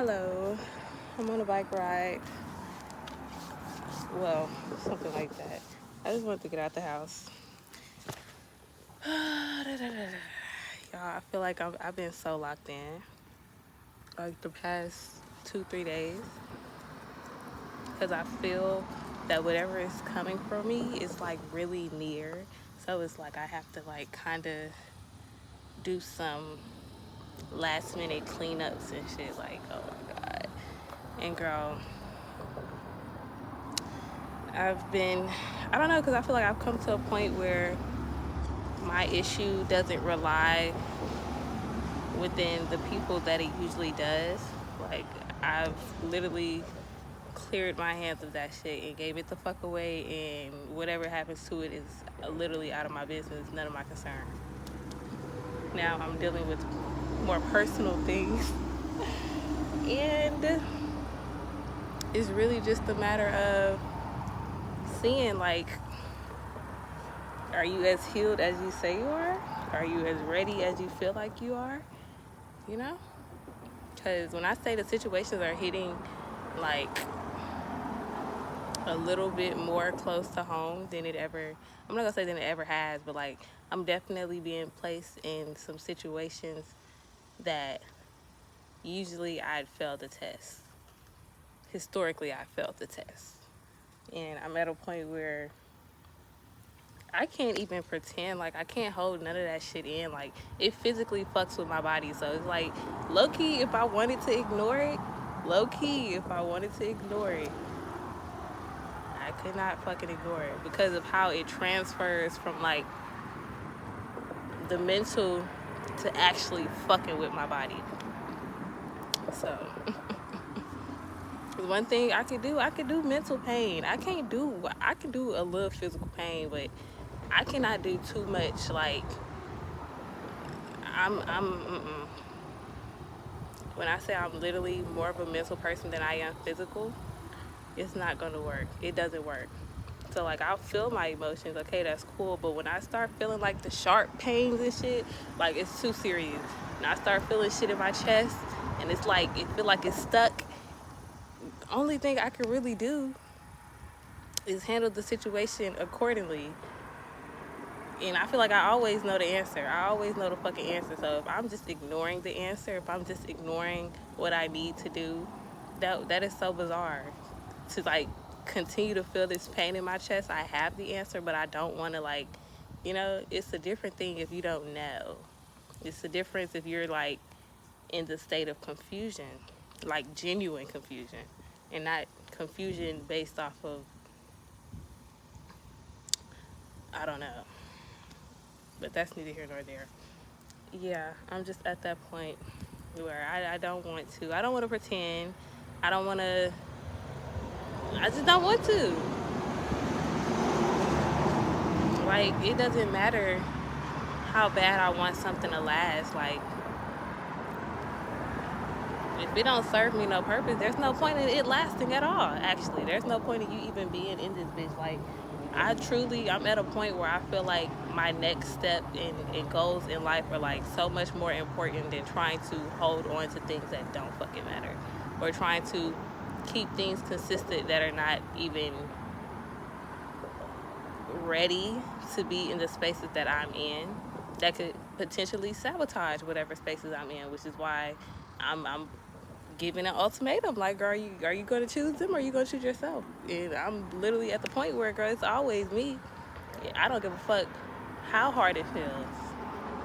Hello, I'm on a bike ride. Well, something like that. I just wanted to get out the house. Y'all, I feel like I've been so locked in like the past 2, 3 days because I feel that whatever is coming for me is like really near. So it's like I have to like kind of do some last minute cleanups and shit. Like, oh my God. And girl, I don't know, because I feel like I've come to a point where my issue doesn't rely within the people that it usually does. Like, I've literally cleared my hands of that shit and gave it the fuck away, and whatever happens to it is literally out of my business, none of my concern. Now I'm dealing with more personal things, and it's really just a matter of seeing, like, are you as healed as you say you are? Are you as ready as you feel like you are? You know? Because when I say the situations are hitting like a little bit more close to home than it ever, I'm not gonna say than it ever has, but like I'm definitely being placed in some situations that usually I'd fail the test. Historically, I failed the test. And I'm at a point where I can't even pretend, like I can't hold none of that shit in. Like it physically fucks with my body. So it's like low key if I wanted to ignore it, I could not fucking ignore it because of how it transfers from like the mental to actually fucking with my body. So one thing I could do mental pain. I can do a little physical pain, but I cannot do too much. Like I'm when I say I'm literally more of a mental person than I am physical, it's not gonna work. It doesn't work. So like I'll feel my emotions, okay, that's cool. But when I start feeling like the sharp pains and shit, like it's too serious. And I start feeling shit in my chest and it's like it feel like it's stuck. Only thing I can really do is handle the situation accordingly. And I feel like I always know the answer. I always know the fucking answer. So if I'm just ignoring the answer, if I'm just ignoring what I need to do, that is so bizarre. To like continue to feel this pain in my chest, I have the answer, but I don't want to like, it's a different thing if you don't know. It's a difference if you're like in the state of confusion, like genuine confusion, and not confusion based off of, I don't know. But that's neither here nor there. Yeah, I'm just at that point where I don't want to. I don't want to pretend. I don't want to. I just don't want to. Like, it doesn't matter how bad I want something to last. Like, if it don't serve me no purpose, there's no point in it lasting at all, actually. There's no point in you even being in this bitch. Like, I'm at a point where I feel like my next step in goals in life are like so much more important than trying to hold on to things that don't fucking matter, or trying to keep things consistent that are not even ready to be in the spaces that I'm in, that could potentially sabotage whatever spaces I'm in, which is why I'm giving an ultimatum. Like, girl, are you going to choose them or are you going to choose yourself? And I'm literally at the point where, girl, it's always me. I don't give a fuck how hard it feels.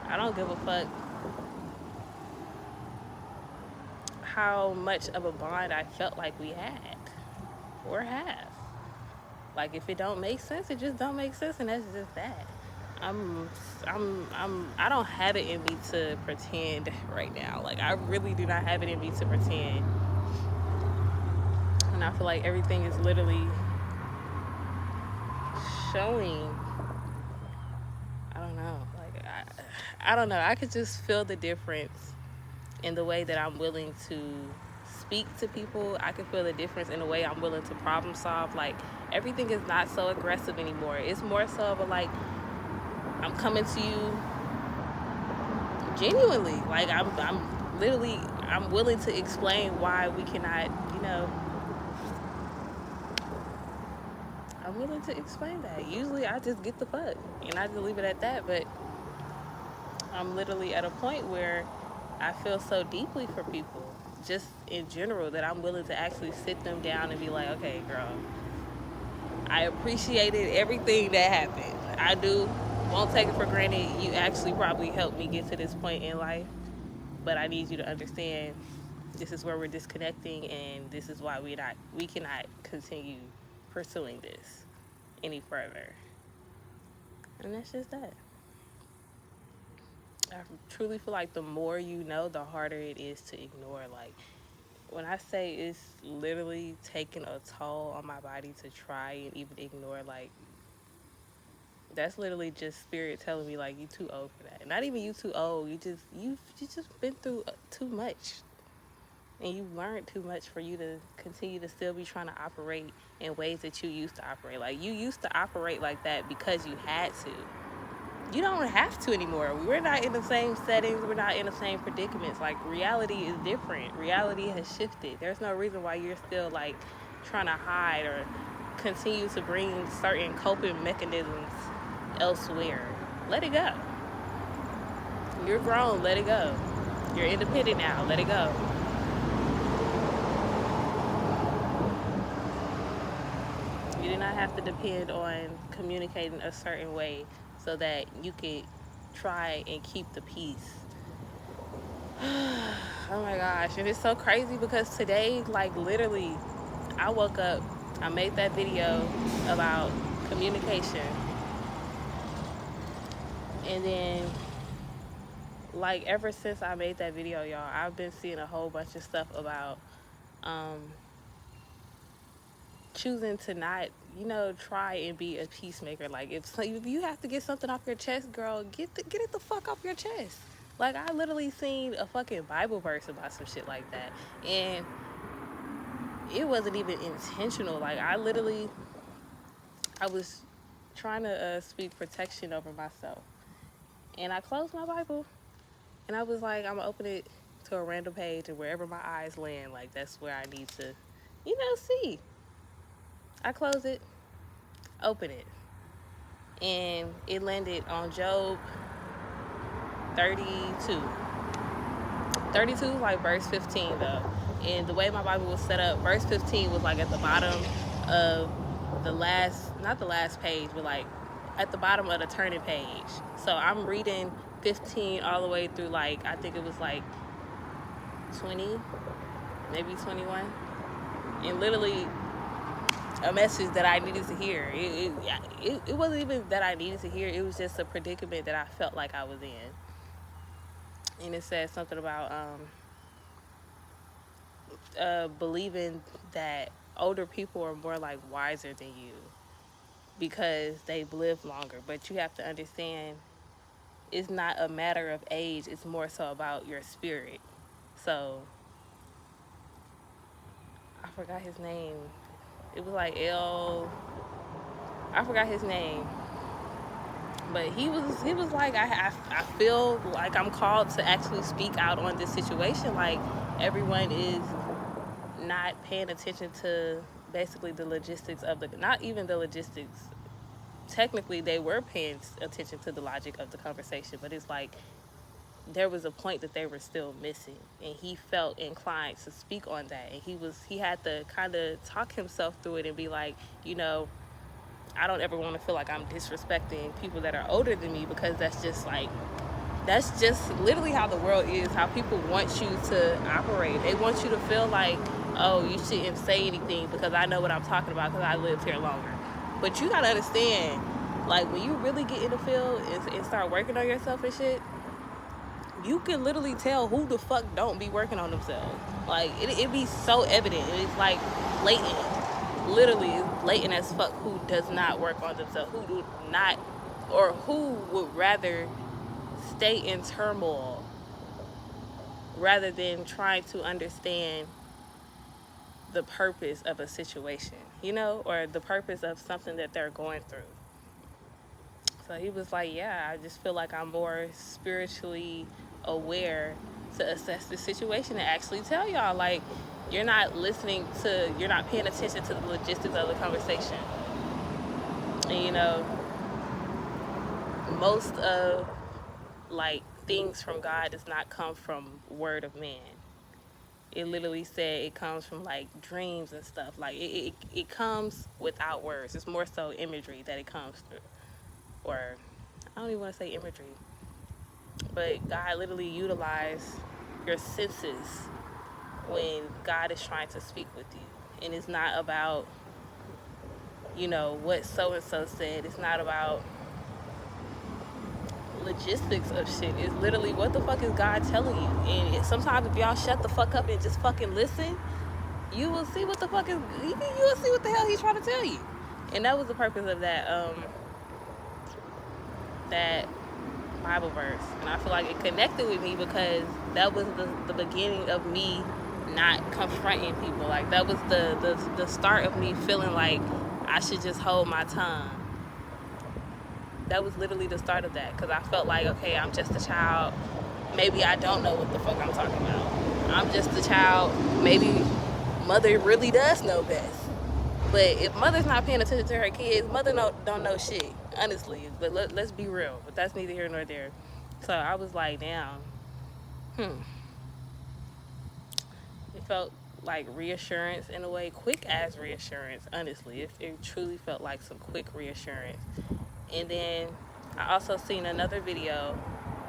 I don't give a fuck how much of a bond I felt like we had or have. Like, if it don't make sense, it just don't make sense, and that's just that. I'm, I don't have it in me to pretend right now. Like, I really do not have it in me to pretend. And I feel like everything is literally showing. I don't know. Like, I don't know. I could just feel the difference in the way that I'm willing to speak to people. I can feel the difference in the way I'm willing to problem solve. Like, everything is not so aggressive anymore. It's more so of a like, I'm coming to you genuinely. Like, I'm literally, I'm willing to explain why we cannot, I'm willing to explain that. Usually I just get the fuck and I just leave it at that, but I'm literally at a point where I feel so deeply for people, just in general, that I'm willing to actually sit them down and be like, okay, girl, I appreciated everything that happened. I do. Won't take it for granted. You actually probably helped me get to this point in life, but I need you to understand this is where we're disconnecting, and this is why we cannot continue pursuing this any further. And that's just that. I truly feel like the more you know, the harder it is to ignore. Like, when I say it's literally taking a toll on my body to try and even ignore, like, that's literally just spirit telling me, like, you too old for that. Not even you too old. You just been through too much, and you've learned too much for you to continue to still be trying to operate in ways that you used to operate. Like, you used to operate like that because you had to. You don't have to anymore. We're not in the same settings. We're not in the same predicaments. Like, reality is different. Reality has shifted. There's no reason why you're still, like, trying to hide or continue to bring certain coping mechanisms elsewhere. Let it go. You're grown. Let it go. You're independent now. Let it go. You do not have to depend on communicating a certain way so that you could try and keep the peace. Oh my gosh. And it's so crazy because today, like, literally, I woke up, I made that video about communication, and then, like, ever since I made that video, y'all, I've been seeing a whole bunch of stuff about choosing to not, try and be a peacemaker. Like, if you have to get something off your chest, girl, get it the fuck off your chest. Like, I literally seen a fucking Bible verse about some shit like that, and it wasn't even intentional. Like, I was trying to speak protection over myself, and I closed my Bible, and I was like, I'm gonna open it to a random page, and wherever my eyes land, like, that's where I need to, see. I close it, open it, and it landed on Job 32. 32 is like verse 15 though, and the way my Bible was set up, verse 15 was like at the bottom of the last, not the last page, but like at the bottom of the turning page. So I'm reading 15 all the way through, like, I think it was like 20, maybe 21, and literally a message that I needed to hear. It wasn't even that I needed to hear. It was just a predicament that I felt like I was in. And it said something about believing that older people are more like wiser than you because they've lived longer. But you have to understand, it's not a matter of age. It's more so about your spirit. So I forgot his name. It was like I forgot his name. But he was like, I feel like I'm called to actually speak out on this situation. Like, everyone is not paying attention to basically the logistics of not even the logistics. Technically, they were paying attention to the logic of the conversation, but it's like there was a point that they were still missing, and he felt inclined to speak on that, and he had to kind of talk himself through it and be like, I don't ever want to feel like I'm disrespecting people that are older than me, because that's just literally how the world is, how people want you to operate. They want you to feel like, oh, you shouldn't say anything because I know what I'm talking about because I lived here longer. But you gotta understand, like, when you really get in the field and start working on yourself and shit, you can literally tell who the fuck don't be working on themselves. Like, it be so evident. It's like blatant. Literally, it's blatant as fuck who does not work on themselves, who do not, or who would rather stay in turmoil rather than trying to understand the purpose of a situation, or the purpose of something that they're going through. So he was like, yeah, I just feel like I'm more spiritually aware to assess the situation and actually tell y'all, like, you're not paying attention to the logistics of the conversation. And most of like things from God does not come from word of man. It literally said it comes from like dreams and stuff. Like it comes without words. It's more so imagery that it comes through. Or I don't even want to say imagery. But God literally utilized your senses when God is trying to speak with you. And it's not about, what so and so said. It's not about logistics of shit. It's literally what the fuck is God telling you. And sometimes if y'all shut the fuck up and just fucking listen, you will see what the fuck is. You will see what the hell he's trying to tell you. And that was the purpose of that Bible verse. And I feel like it connected with me because that was the beginning of me not confronting people. Like that was the start of me feeling like I should just hold my tongue. That was literally the start of that, because I felt like, okay, I'm just a child. Maybe I don't know what the fuck I'm talking about. I'm just a child. Maybe mother really does know best. But if mother's not paying attention to her kids, mother don't know shit, honestly. But let's be real. But that's neither here nor there. So I was like, damn. It felt like reassurance in a way, quick ass reassurance, honestly. It truly felt like some quick reassurance. And then I also seen another video.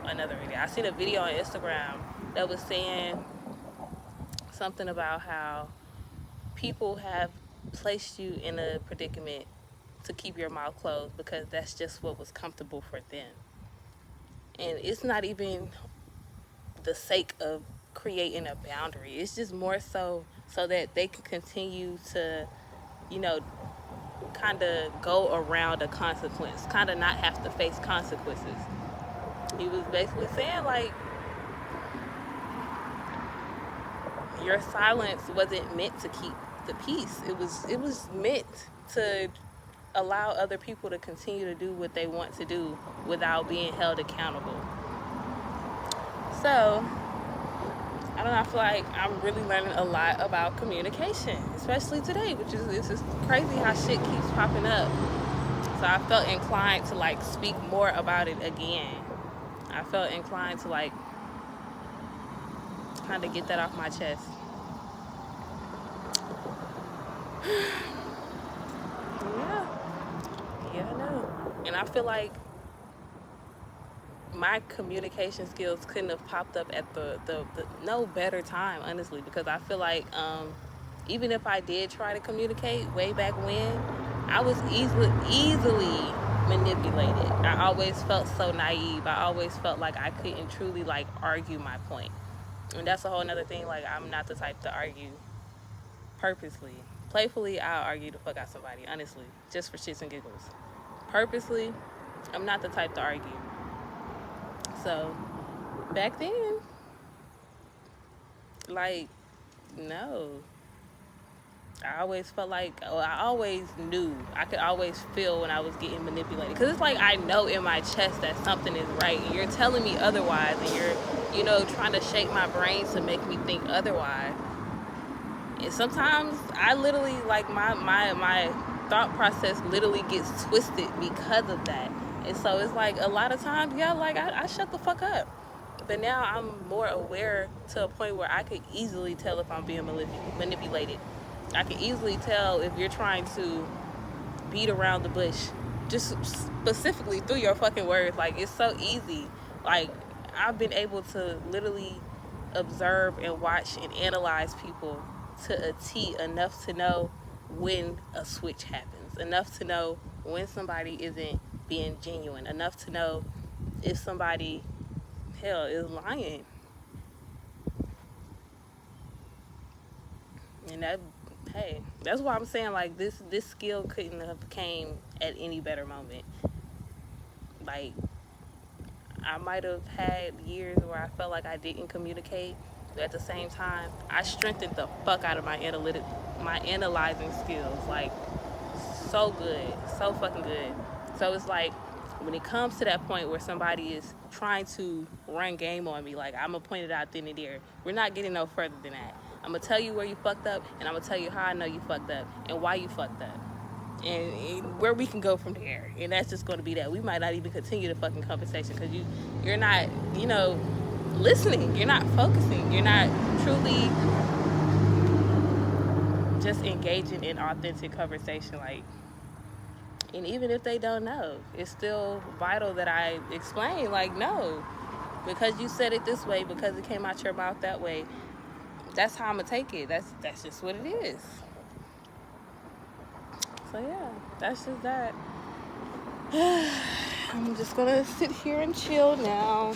I seen a video on Instagram that was saying something about how people have placed you in a predicament to keep your mouth closed because that's just what was comfortable for them. And it's not even the sake of creating a boundary. It's just more so that they can continue to, kind of go around a consequence, kind of not have to face consequences. He was basically saying, like, your silence wasn't meant to keep the peace. It was meant to allow other people to continue to do what they want to do without being held accountable. So, I don't know, I feel like I'm really learning a lot about communication, especially today, which is, it's just crazy how shit keeps popping up. So I felt inclined to like speak more about it again. I felt inclined to like kind of get that off my chest. Yeah, I know. And I feel like my communication skills couldn't have popped up at the no better time, honestly, because I feel like even if I did try to communicate way back when, I was easily manipulated. I always felt so naive. I always felt like I couldn't truly like argue my point. And that's a whole nother thing. Like, I'm not the type to argue purposely. Playfully, I'll argue the fuck out somebody, honestly, just for shits and giggles. Purposely, I'm not the type to argue. So, back then, like, no. I always felt like, I always knew. I could always feel when I was getting manipulated. Because it's like I know in my chest that something is right. And you're telling me otherwise. And you're, trying to shake my brain to make me think otherwise. And sometimes I literally, like, my thought process literally gets twisted because of that. And so it's like a lot of times, yeah, like, I shut the fuck up. But now I'm more aware to a point where I could easily tell if I'm being manipulated. I can easily tell if you're trying to beat around the bush, just specifically through your fucking words. Like, it's so easy. Like, I've been able to literally observe and watch and analyze people to a T enough to know when a switch happens, enough to know when somebody isn't being genuine, enough to know if somebody, hell, is lying. And that's why I'm saying, like, this skill couldn't have came at any better moment. Like, I might have had years where I felt like I didn't communicate, but at the same time, I strengthened the fuck out of my analyzing skills. Like, so good, so fucking good. So it's like when it comes to that point where somebody is trying to run game on me, like I'm gonna point it out then and there, we're not getting no further than that. I'm gonna tell you where you fucked up, and I'm gonna tell you how I know you fucked up and why you fucked up, and where we can go from there. And that's just gonna be that. We might not even continue the fucking conversation because you're not, listening. You're not focusing. You're not truly just engaging in authentic conversation, like. And even if they don't know, it's still vital that I explain, like, no, because you said it this way, because it came out your mouth that way, that's how I'm gonna take it. That's just what it is. So yeah, that's just that. I'm just gonna sit here and chill now.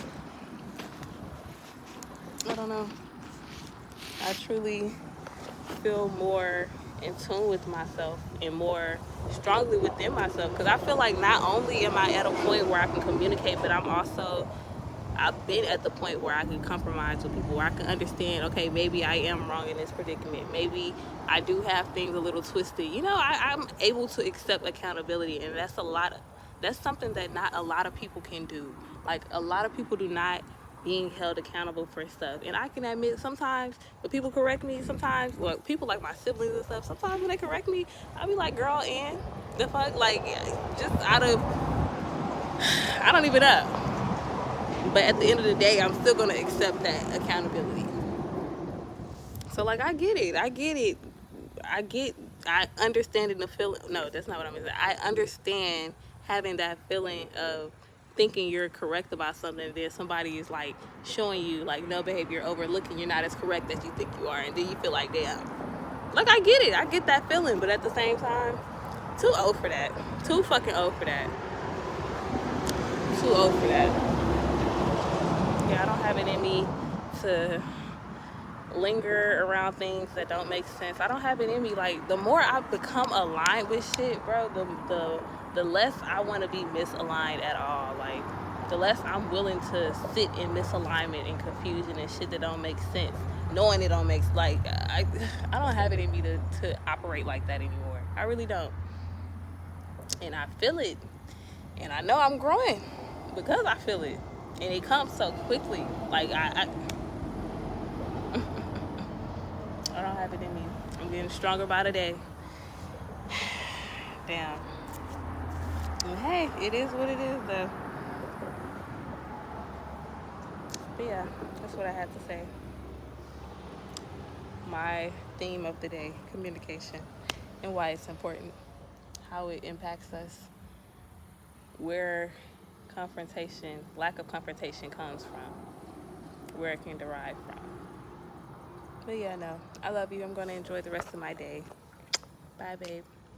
I don't know. I truly feel more in tune with myself and more strongly within myself, because I feel like not only am I at a point where I can communicate, but I've been at the point where I can compromise with people, where I can understand, okay, maybe I am wrong in this predicament, maybe I do have things a little twisted. I'm able to accept accountability, and that's something that not a lot of people can do. Like, a lot of people do not being held accountable for stuff. And I can admit, sometimes when people correct me, sometimes, well, people like my siblings and stuff, sometimes when they correct me, I'll be like, girl, and the fuck, like, just out of, I don't even know. But at the end of the day, I'm still gonna accept that accountability. So, like, I get it. I understand the feeling. No, that's not what I'm saying. I understand having that feeling of thinking you're correct about something, and then somebody is like showing you, like, no, babe, you're overlooking. You're not as correct as you think you are, and then you feel like, damn. Like, I get it. I get that feeling, but at the same time, too old for that. Too fucking old for that. Too old for that. Yeah, I don't have it in me to linger around things that don't make sense. I don't have it in me. Like, the more I become aligned with shit, bro, the less I want to be misaligned at all. Like, the less I'm willing to sit in misalignment and confusion and shit that don't make sense, knowing it don't make, like, I don't have it in me to operate like that anymore. I really don't. And I feel it, and I know I'm growing because I feel it, and it comes so quickly. Like, I don't have it in me. I'm getting stronger by the day. Damn. And hey, it is what it is, though. But yeah, that's what I had to say. My theme of the day, communication, and why it's important, how it impacts us, where lack of confrontation comes from, where it can derive from. But yeah, no, I love you. I'm going to enjoy the rest of my day. Bye, babe.